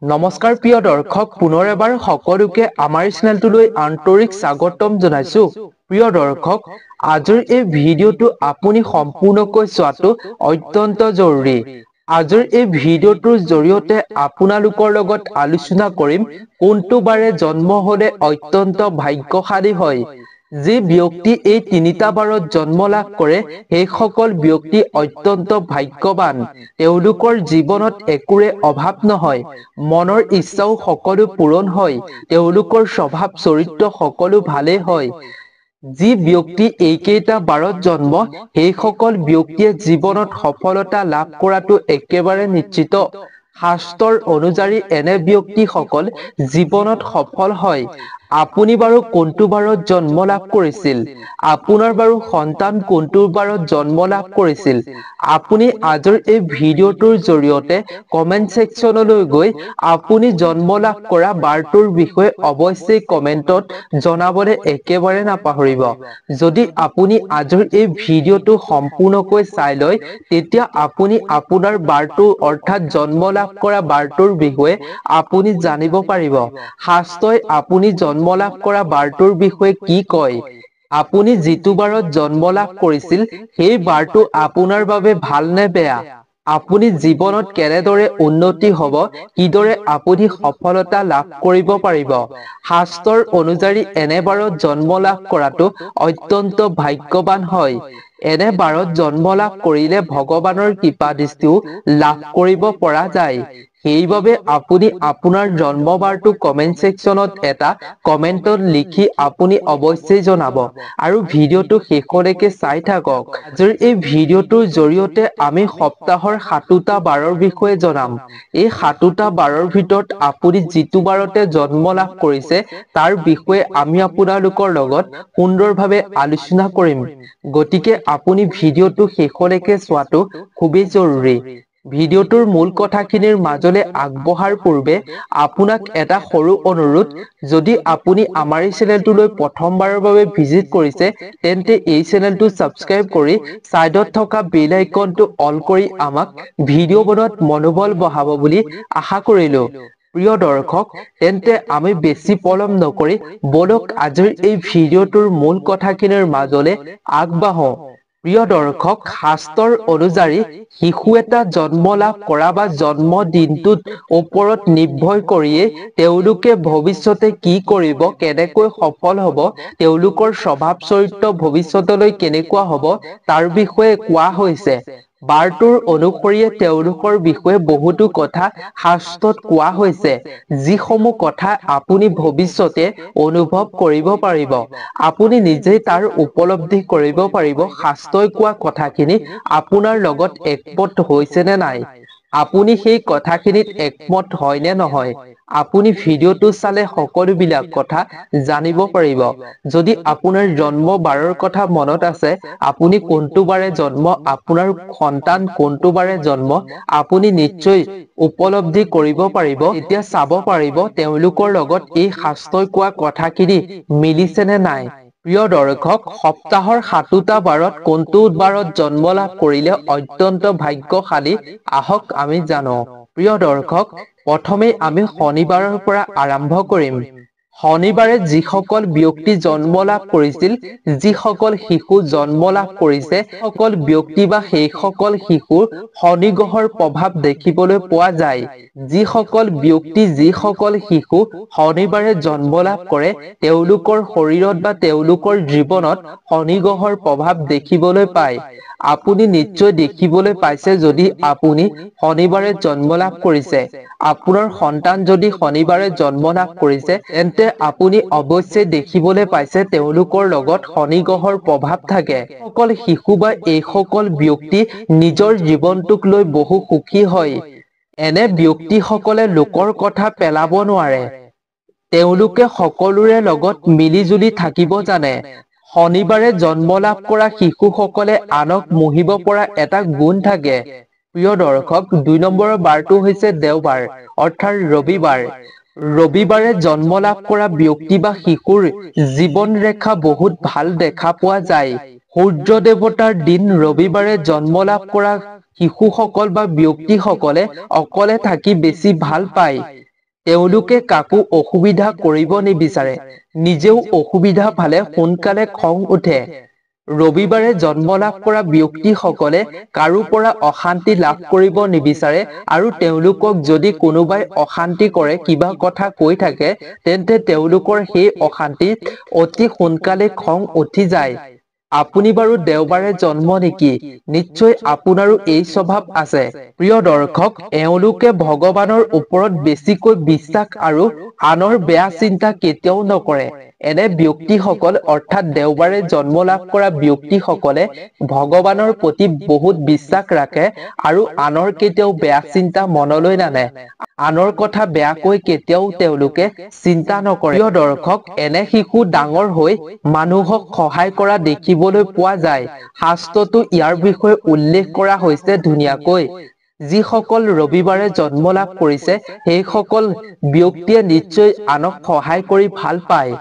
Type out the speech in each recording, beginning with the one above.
নমস্কাৰ প্ৰিয় দৰ্শক, পুনৰ এবাৰ সকলোকে আমাৰ চেনেলটোলৈ আন্তৰিক স্বাগতম জনাইছো। প্ৰিয় দৰ্শক, আজিৰ এই ভিডিঅ'টো আপুনি সম্পূৰ্ণকৈ চোৱাটো অত্যন্ত জৰুৰী। আজিৰ এই ভিডিঅ'টোৰ জৰিয়তে আপোনালোকৰ লগত আলোচনা কৰিম কোনটো বাৰে জন্ম হ'লে অত্যন্ত ভাগ্যশালী হয়। যি ব্যক্তি এই তিনিটা বাৰত জন্ম লাভ কৰে সেইসকল ব্যক্তি অত্যন্ত ভাগ্যৱান। তেওঁলোকৰ জীৱনত একোৰে অভাৱ নহয়। মনৰ ইচ্ছাও সকলো পূৰণ হয়। তেওঁলোকৰ স্বভাৱ চৰিত্ৰ সকলো ভালেই হয়। যি ব্যক্তি এইকেইটা বাৰত জন্ম সেইসকল ব্যক্তিয়ে জীৱনত সফলতা লাভ কৰাটো একেবাৰে নিশ্চিত। শাস্ত্ৰৰ অনুযায়ী এনে ব্যক্তিসকল জীৱনত সফল হয়। আপুনি বাৰু কোনটো বাৰত জন্ম লাভ কৰিছিল? আপোনাৰ বাৰু সন্তান কোনটো বাৰত জন্ম লাভ কৰিছিল? আপুনি আজিৰ এই ভিডিঅ'টোৰ জৰিয়তে কমেন্ট ছেকশ্যনলৈ গৈ আপুনি জন্ম লাভ কৰা বাৰটোৰ বিষয়ে অৱশ্যেই কমেন্টত জনাবলৈ একেবাৰে নাপাহৰিব। যদি আপুনি আজিৰ এই ভিডিঅ'টো সম্পূৰ্ণকৈ চাই লয় তেতিয়া আপুনি আপোনাৰ বাৰটো অৰ্থাৎ জন্ম লাভ কৰা বাৰটোৰ বিষয়ে আপুনি জানিব পাৰিব। শাস্ত্ৰই আপুনি জন্ম লাভ কৰা বাৰটোৰ বিষয়ে কি কয়। আপুনি যিটো বাৰত জন্ম লাভ কৰিছিল সেই বাৰটো আপোনাৰ বাবে ভাল নে বেয়া? আপুনি জীৱনত কেনেদৰে উন্নতি হ'ব, কিদৰে আপুনি সফলতা লাভ কৰিব পাৰিব। শাস্ত্ৰৰ অনুযায়ী এনে বাৰত জন্ম লাভ কৰাটো অত্যন্ত ভাগ্যৱান হয়। এনে বাৰত জন্ম লাভ কৰিলে ভগৱানৰ কৃপা দৃষ্টিও লাভ কৰিব পৰা যায়। সেইবাবে আপুনি আপোনাৰ জন্ম বাৰটো কমেন্ট ছেকশ্যনত এটা কমেন্টত লিখি আপুনি অৱশ্যেই জনাব আৰু ভিডিঅ'টো শেষলৈকে চাই থাকক। আজিৰ এই ভিডিঅ'টোৰ জৰিয়তে আমি সপ্তাহৰ 7টা বাৰৰ বিষয়ে জনাম। এই 7টা বাৰৰ ভিতৰত আপুনি যিটো বাৰতে জন্ম লাভ কৰিছে তাৰ বিষয়ে আমি আপোনালোকৰ লগত সুন্দৰভাৱে আলোচনা কৰিম। গতিকে আপুনি ভিডিঅ'টো শেষলৈকে চোৱাটো খুবেই জৰুৰী। ভিডিঅ'টোৰ মূল কথাখিনিৰ মাজলৈ আগবঢ়াৰ পূৰ্বে আপোনাক এটা সৰু অনুৰোধ, যদি আপুনি আমাৰ এই চেনেলটোলৈ প্ৰথমবাৰৰ বাবে ভিজিট কৰিছে তেন্তে এই চেনেলটো ছাবস্ক্ৰাইব কৰি চাইডত থকা বেল আইকনটো অল কৰি আমাক ভিডিঅ' বনোৱাত মনোবল বঢ়াব বুলি আশা কৰিলো। প্ৰিয় দৰ্শক, তেন্তে আমি বেছি পলম নকৰি বলক আজিৰ এই ভিডিঅ'টোৰ মূল কথাখিনিৰ মাজলৈ আগবাঢ়ো। প্ৰিয় দৰ্শক, শাস্ত্ৰৰ অনুযায়ী শিশু এটা জন্ম লাভ কৰা বা জন্ম দিনটোত ওপৰত নিৰ্ভৰ কৰিয়েই তেওঁলোকে ভৱিষ্যতে কি কৰিব, কেনেকৈ সফল হ'ব, তেওঁলোকৰ স্বভাৱ চৰিত্ৰ ভৱিষ্যতলৈ কেনেকুৱা হ'ব তাৰ বিষয়ে কোৱা হৈছে। বাৰটোৰ অনুসৰিয়ে তেওঁলোকৰ বিষয়ে বহুতো কথা শাস্ত্ৰত কোৱা হৈছে, যিসমূহ কথা আপুনি ভৱিষ্যতে অনুভৱ কৰিব পাৰিব। আপুনি নিজেই তাৰ উপলব্ধি কৰিব পাৰিব শাস্ত্ৰই কোৱা কথাখিনি আপোনাৰ লগত একমত হৈছে নে নাই। আপুনি সেই কথাখিনিত একমত হয় নে নহয়, আপুনি ভিডিঅ'টো চালে সকলোবিলাক কথা জানিব পাৰিব। যদি আপোনাৰ জন্ম বাৰৰ কথা মনত আছে, আপুনি কোনটো বাৰে জন্ম, আপোনাৰ সন্তান কোনটো বাৰে জন্ম আপুনি নিশ্চয় উপলব্ধি কৰিব পাৰিব। এতিয়া চাব পাৰিব তেওঁলোকৰ লগত এই শাস্ত্ৰই কোৱা কথাখিনি মিলিছে নে নাই। প্ৰিয় দৰ্শক, সপ্তাহৰ 7টা বাৰত কোনটো বাৰত জন্ম লাভ কৰিলে অত্যন্ত ভাগ্যশালী আহক আমি জানো। প্ৰিয় দৰ্শক, প্ৰথমেই আমি শনিবাৰৰ পৰা আৰম্ভ কৰিম। শনিবাৰে যিসকল ব্যক্তি জন্ম লাভ কৰিছিল, যিসকল শিশু জন্ম লাভ কৰিছে, সকল ব্যক্তি বা সেইসকল শিশুৰ শনি গ্ৰহৰ প্ৰভাৱ দেখিবলৈ পোৱা যায়। যিসকল ব্যক্তি, যিসকল শিশু শনিবাৰে জন্ম লাভ কৰে তেওঁলোকৰ শৰীৰত বা তেওঁলোকৰ জীৱনত শনি গ্ৰহৰ প্ৰভাৱ দেখিবলৈ পায়। আপুনি নিশ্চয় দেখিবলৈ পাইছে যদি আপুনি শনিবাৰে জন্ম লাভ কৰিছে। আপোনাৰ সন্তান যদি শনিবাৰে জন্ম লাভ কৰিছে তেন্তে আপুনি অৱশ্যেই দেখিবলৈ পাইছে তেওঁলোকৰ লগত শনি গ্ৰহৰ প্ৰভাৱ থাকে। সকল শিশু বা এইসকল ব্যক্তি নিজৰ জীৱনটোক লৈ বহু সুখী হয়। এনে ব্যক্তিসকলে লোকৰ কথা পেলাব নোৱাৰে। তেওঁলোকে সকলোৰে লগত মিলি জুলি থাকিব জানে। শনিবাৰে জন্ম লাভ কৰা শিশুসকলে আনক মোহিব পৰা এটা গুণ থাকে। প্ৰিয় দৰ্শক, 2 নম্বৰৰ বাৰটো হৈছে দেওবাৰ অৰ্থাৎ ৰবিবাৰ। ৰবিবাৰে জন্ম লাভ কৰা ব্যক্তি বা শিশুৰ জীৱন ৰেখা বহুত ভাল দেখা পোৱা যায়। সূৰ্য দেৱতাৰ দিন ৰবিবাৰে জন্ম লাভ কৰা শিশুসকল বা ব্যক্তিসকলে অকলে থাকি বেছি ভাল পায়। তেওঁলোকে কাকো অসুবিধা কৰিব নিবিচাৰে নিজেও অসুবিধা পালে সোনকালে খং উঠে ৰবিবাৰে জন্ম লাভ কৰা ব্যক্তিসকলে কাৰো পৰা অশান্তি লাভ কৰিব নিবিচাৰে আৰু তেওঁলোকক যদি কোনোবাই অশান্তি কৰে কিবা কথা কৈ থাকে তেন্তে তেওঁলোকৰ সেই অশান্তিত অতি সোনকালে খং উঠি যায় আপুনি বাৰু দেওবাৰে জন্ম নেকি নিশ্চয় আপোনাৰো এই স্বভাৱ আছে প্ৰিয় দৰ্শক এওঁলোকে ভগৱানৰ ওপৰত বেছিকৈ বিশ্বাস আৰু আনৰ বেয়া চিন্তা কেতিয়াও নকৰে এনে ব্যক্তিসকল অৰ্থাৎ দেওবাৰে জন্ম লাভ কৰা ব্যক্তিসকলে ভগৱানৰ প্ৰতি বহুত বিশ্বাস ৰাখে আৰু আনৰ কেতিয়াও বেয়া চিন্তা মনলৈ নানে আনৰ কথা বেয়াকৈ কেতিয়াও তেওঁলোকে চিন্তা নকৰে প্ৰিয় দৰ্শক এনে শিশু ডাঙৰ হৈ মানুহক সহায় কৰা দেখিবলৈ পোৱা যায় শাস্ত্ৰতো ইয়াৰ বিষয়ে উল্লেখ কৰা হৈছে ধুনীয়াকৈ যিসকল ৰবিবাৰে জন্ম লাভ কৰিছে সেইসকল ব্যক্তিয়ে নিশ্চয় আনক সহায় কৰি ভাল পায়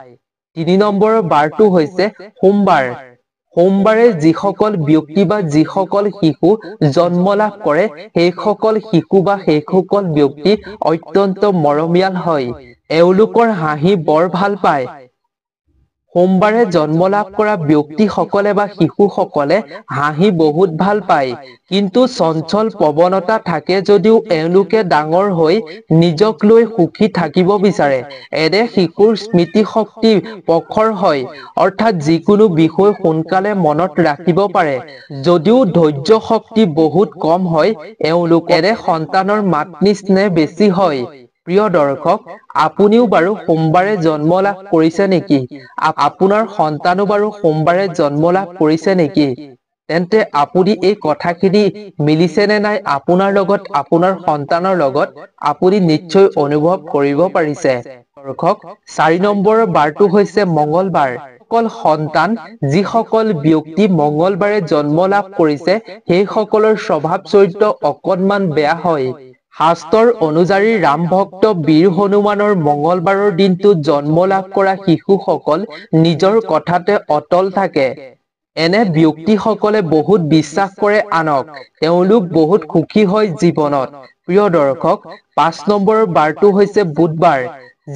৩ নম্বৰৰ বাৰটো হৈছে সোমবাৰ সোমবাৰে যিসকল ব্যক্তি বা যিসকল শিশু জন্ম লাভ কৰে সেইসকল শিশু বা সেইসকল ব্যক্তি অত্যন্ত মৰমীয়াল হয় এওঁলোকৰ হাঁহি বৰ ভাল পায় সোমবাৰে জন্ম লাভ কৰা ব্যক্তিসকলে বা শিশুসকলে হাঁহি বহুত ভাল পায় কিন্তু চঞ্চল প্ৰৱণতা থাকে যদিও এওঁলোকে ডাঙৰ হৈ নিজক লৈ সুখী থাকিব বিচাৰে এনে শিশুৰ স্মৃতি শক্তি প্ৰখৰ হয় অৰ্থাৎ যিকোনো বিষয় সোনকালে মনত ৰাখিব পাৰে যদিও ধৈৰ্য শক্তি বহুত কম হয় এওঁলোক এনে সন্তানৰ মাতৃ স্নেহ বেছি হয় প্ৰিয় দৰ্শক আপুনিও বাৰু সোমবাৰে জন্ম লাভ কৰিছে নেকি আপোনাৰ সন্তানো বাৰু সোমবাৰে জন্ম লাভ কৰিছে নেকি তেন্তে আপুনি এই কথাখিনি মিলিছে নে নাই আপোনাৰ লগত আপোনাৰ সন্তানৰ লগত আপুনি নিশ্চয় অনুভৱ কৰিব পাৰিছে দৰ্শক ৪ নম্বৰৰ বাৰটো হৈছে মঙ্গলবাৰ সকল সন্তান যিসকল ব্যক্তি মঙ্গলবাৰে জন্ম লাভ কৰিছে সেইসকলৰ স্বভাৱ চৰিত্ৰ অকণমান বেয়া হয় শাস্ত্ৰৰ অনুযায়ী ৰাম ভক্ত বীৰ হনুমানৰ মঙ্গলবাৰৰ দিনটোত জন্ম লাভ কৰা শিশুসকল নিজৰ কথাতে অটল থাকে এনে ব্যক্তিসকলে বহুত বিশ্বাস কৰে আনক তেওঁলোক বহুত সুখী হয় জীৱনত প্ৰিয় দৰ্শক ৫ নম্বৰৰ বাৰটো হৈছে বুধবাৰ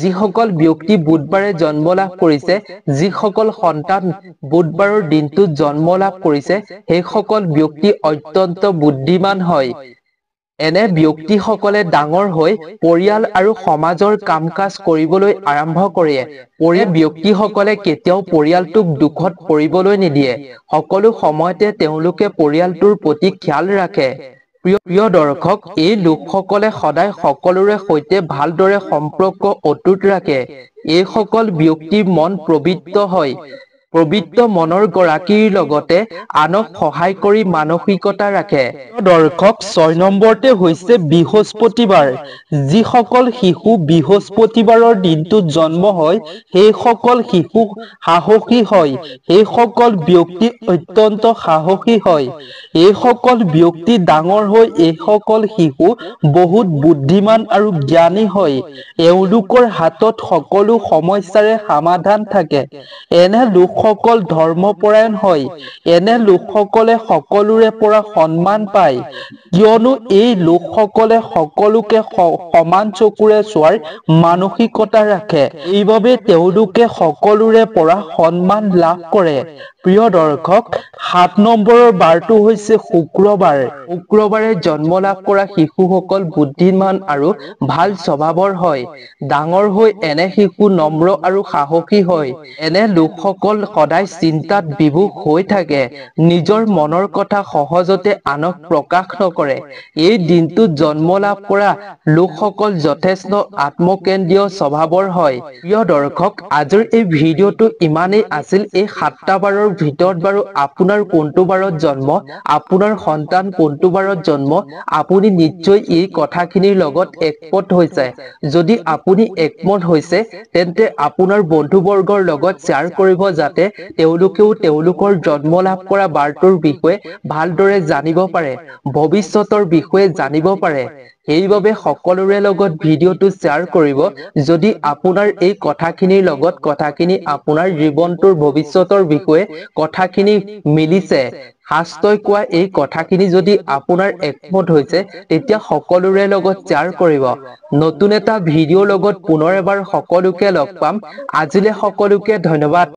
যিসকল ব্যক্তি বুধবাৰে জন্ম লাভ কৰিছে যিসকল সন্তান বুধবাৰৰ দিনটোত জন্ম লাভ কৰিছে সেইসকল ব্যক্তি অত্যন্ত বুদ্ধিমান হয় এনে ব্যক্তিসকলে ডাঙৰ হৈ পৰিয়াল আৰু সমাজৰ কাম কাজ কৰিবলৈ আৰম্ভ কৰে ব্যক্তিসকলে কেতিয়াও পৰিয়ালটোক দুখত পৰিবলৈ নিদিয়ে সকলো সময়তে তেওঁলোকে পৰিয়ালটোৰ প্ৰতি খ্যাল ৰাখে প্ৰিয় দৰ্শক এই লোকসকলে সদায় সকলোৰে সৈতে ভালদৰে সম্পৰ্ক অটুট ৰাখে এইসকল ব্যক্তিৰ মন পবিত্ৰ হয় পবিত্ৰ মনৰ গৰাকীৰ লগতে আনক সহায় কৰি মানসিকতা ৰাখে দৰ্শক ৬ নম্বৰতে হৈছে বৃহস্পতিবাৰ যিসকল শিশু বৃহস্পতিবাৰৰ দিনটোত জন্ম হয় সেইসকল শিশু সাহসী হয় সেইসকল ব্যক্তি অত্যন্ত সাহসী হয় এইসকল ব্যক্তি ডাঙৰ হৈ এইসকল শিশু বহুত বুদ্ধিমান আৰু জ্ঞানী হয় এওঁলোকৰ হাতত সকলো সমস্যাৰে সমাধান থাকে এনে লোকসকল ধৰ্মপৰায়ণ হয় এনে লোকসকলে সকলোৰে পৰা সন্মান পায় কিয়নো এই লোকসকলে সকলোকে সমান চকুৰে চোৱাৰ মানসিকতা ৰাখে এইবাবে তেওঁলোকে সকলোৰে পৰা সন্মান লাভ কৰে প্ৰিয় দৰ্শক ৭ নম্বৰৰ বাৰটো হৈছে শুক্ৰবাৰ শুক্ৰবাৰে জন্ম লাভ কৰা শিশুসকল বুদ্ধিমান আৰু ভাল স্বভাৱৰ হয় ডাঙৰ হৈ এনে শিশু নম্ৰ আৰু সাহসী হয় এনে লোকসকল সদায় চিন্তাত বিভোগ হৈ থাকে নিজৰ মনৰ কথা সহজতে আনক প্ৰকাশ নকৰে এই দিনটোত জন্ম লাভ কৰা লোকসকল যথেষ্ট আত্মকেন্দ্ৰীয় স্বভাৱৰ হয় প্ৰিয় দৰ্শক আজিৰ এই ভিডিঅ'টো ইমানেই আছিল এই ৭টা বাৰৰ ভিতৰত বাৰু আপোনাৰ কোনটো বাৰত জন্ম আপোনাৰ সন্তান কোনটো বাৰত জন্ম আপুনি নিশ্চয় এই কথাখিনিৰ লগত একমত হৈছে যদি আপুনি একমত হৈছে তেন্তে আপোনাৰ বন্ধুবৰ্গৰ লগত শ্বেয়াৰ কৰিব যাতে তেওঁলোকেও তেওঁলোকৰ জন্ম লাভ কৰা বাৰটোৰ বিষয়ে ভালদৰে জানিব পাৰে ভৱিষ্যতৰ বিষয়ে জানিব পাৰে সেইবাবে সকলোৰে লগত ভিডিঅ'টো শ্বেয়াৰ কৰিব যদি আপোনাৰ এই কথাখিনিৰ লগত কথাখিনি আপোনাৰ জীৱনটোৰ ভৱিষ্যতৰ বিষয়ে কথাখিনি মিলিছে শাস্ত্ৰই কোৱা এই কথাখিনি যদি আপোনাৰ একমত হৈছে তেতিয়া সকলোৰে লগত শ্বেয়াৰ কৰিব নতুন এটা ভিডিঅ'ৰ লগত পুনৰ এবাৰ সকলোকে লগ পাম আজিলে সকলোকে ধন্যবাদ